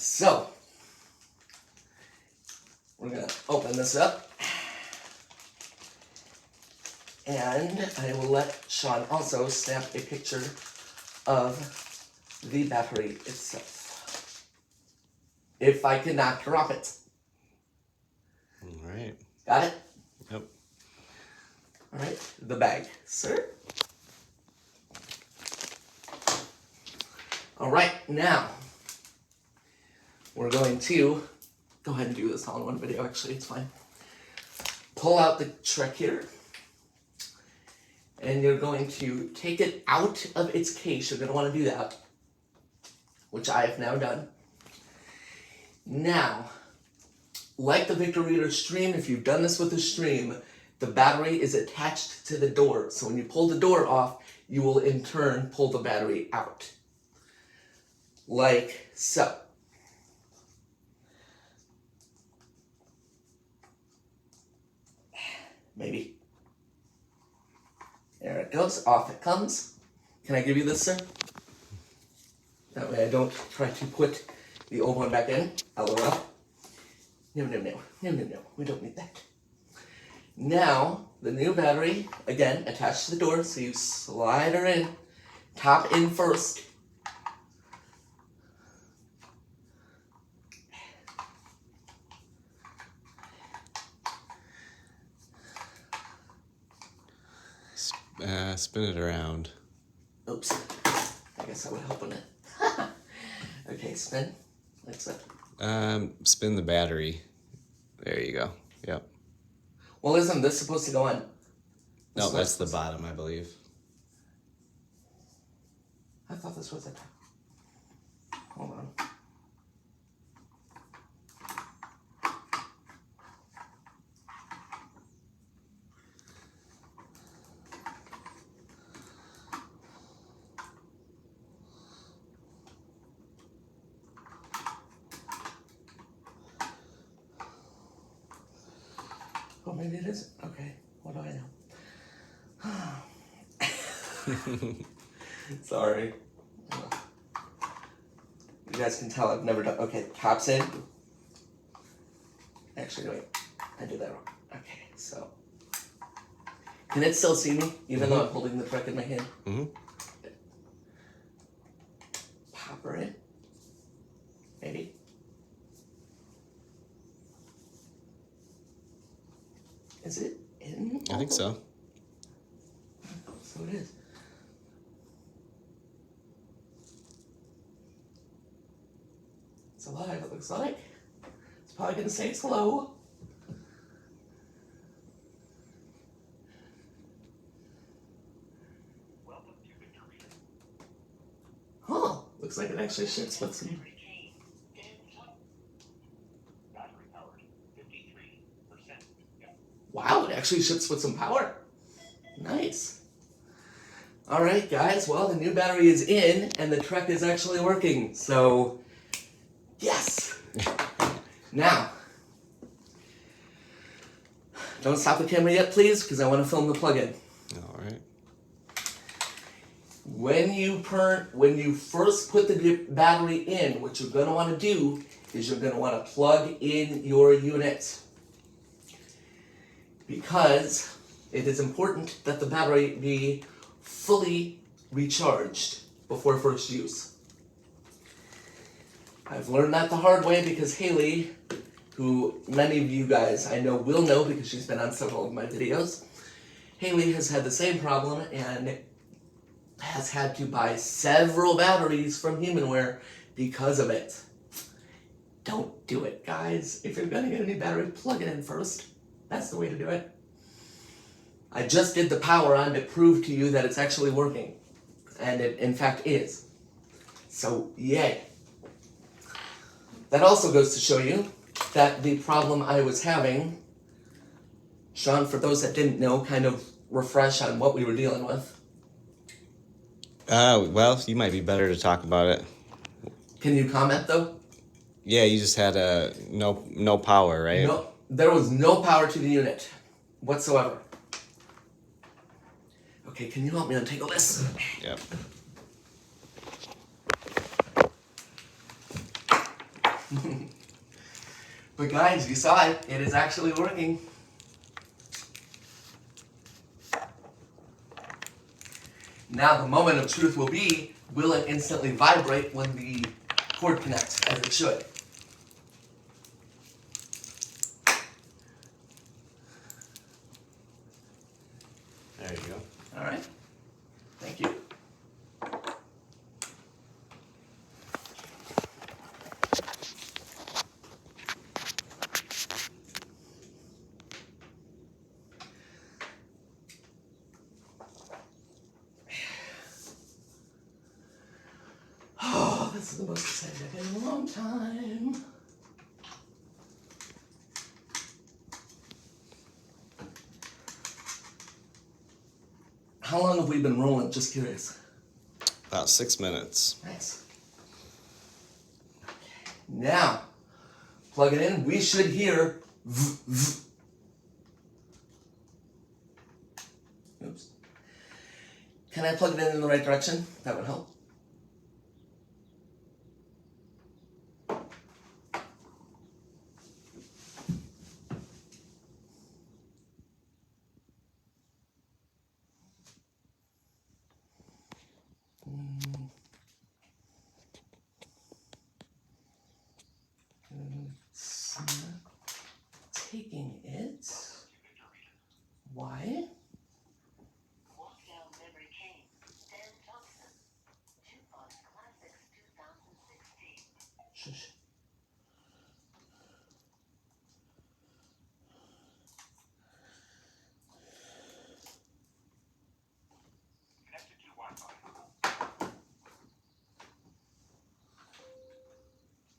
So, we're going to open this up. And I will let Sean also snap a picture of the battery itself. If I cannot drop it. All right. Got it? Yep. All right, the bag, sir. All right, now we're going to go ahead and do this all in one video. Actually, it's fine. Pull out the Trek here, and you're going to take it out of its case. You're going to want to do that, which I have now done. Now, like the Victor Reader Stream, if you've done this with the Stream, the battery is attached to the door. So when you pull the door off, you will in turn pull the battery out. Like so. Maybe. There it goes. Off it comes. Can I give you this, sir? That way I don't try to put the old one back in. LOL. No. We don't need that. Now, the new battery, again, attached to the door, so you slide her in. Top in first. Spin it around. Oops. I guess that would help on it. Okay, spin. Like so. Spin the battery. There you go. Yep. Well, isn't this supposed to go on? No, that's the bottom, I believe. I thought this was the top. Hold on. Oh, maybe it isn't. Okay, what do I know? Sorry. You guys can tell I've never done. Okay, top's in. Actually, wait. I did that wrong. Okay, so. Can it still see me, even though I'm holding the Trek in my hand? Mm-hmm. Pop her in. Maybe. Is it in? I think so. So it is. It's alive, it looks like. It's probably gonna say it's hello. Huh, looks like it actually ships with some. Wow, it actually ships with some power. Nice. All right, guys. Well, the new battery is in, and the Trek is actually working. So, yes. Now, don't stop the camera yet, please, because I want to film the plug-in. All right. When you first put the battery in, what you're going to want to do is you're going to want to plug in your unit. Because it is important that the battery be fully recharged before first use. I've learned that the hard way because Haley, who many of you guys I know will know because she's been on several of my videos, Haley has had the same problem and has had to buy several batteries from Humanware because of it. Don't do it, guys. If you're going to get a new battery, plug it in first. That's the way to do it. I just did the power on to prove to you that it's actually working. And it, in fact, is. So, yay. That also goes to show you that the problem I was having, Sean, for those that didn't know, kind of refresh on what we were dealing with. Well, you might be better to talk about it. Can you comment, though? Yeah, you just had no power, right? No, there was no power to the unit whatsoever. Okay, can you help me untangle this? Yep. But guys, you saw it. It is actually working. Now the moment of truth will be, will it instantly vibrate when the cord connects, as it should? There you go. All right. Thank you. Oh, this is the most exciting I've been in a long time. How long have we been rolling? Just curious. About 6 minutes. Nice. Okay. Now, plug it in. We should hear v, v. Oops. Can I plug it in the right direction? That would help. It's not taking it. Why? Shush. Connected to Wi-Fi.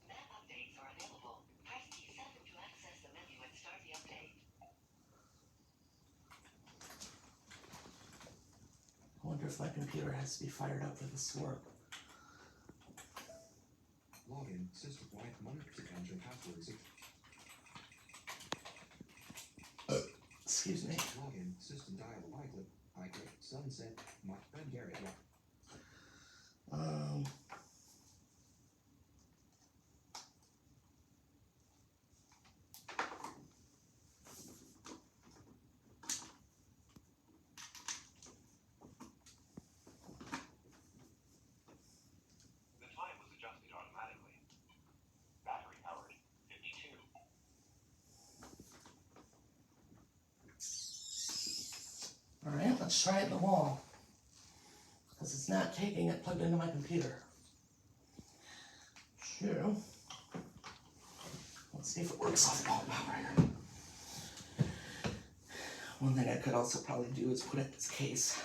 Map updates are available. Press T7 to access the menu and start the update. I wonder if my computer has to be fired up for this to work. Login, system wide, monitor enter passwords. Excuse me. Login, system dial, I click, sunset, my friend Garrett. The time was adjusted automatically. Battery powered, 52. Alright, let's try it in the wall. Because it's not taking it plugged into my computer. Sure. Let's see if it works off all power here. One thing I could also probably do is put it in this case.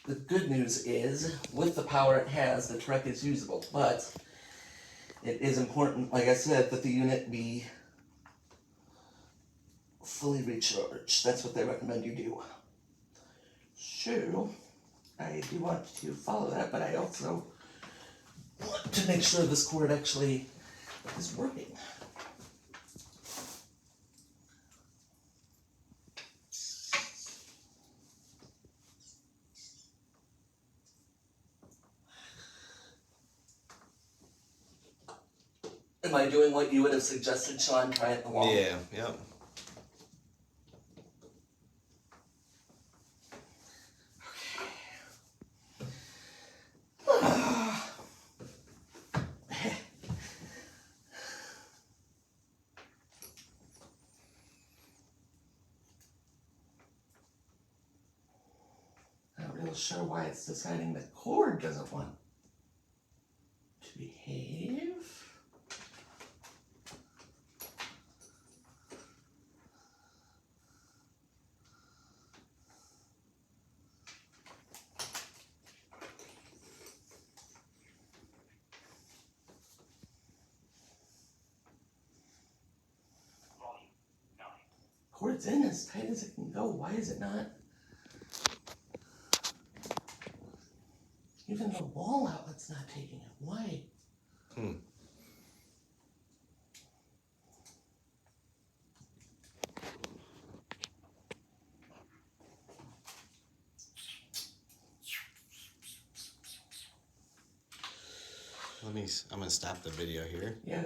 The good news is, with the power it has, the Trek is usable, but it is important, like I said, that the unit be fully recharged. That's what they recommend you do. So, I do want to follow that, but I also want to make sure this cord actually is working. Am I doing what you would have suggested, Sean? Try it in the wall? Yeah, yep. Not real sure why it's deciding the cord doesn't want to behave. Volume, 9. Cord's in as tight as it can go. Why is it not? Even the wall outlet's not taking it. Why? I'm gonna stop the video here. Yeah.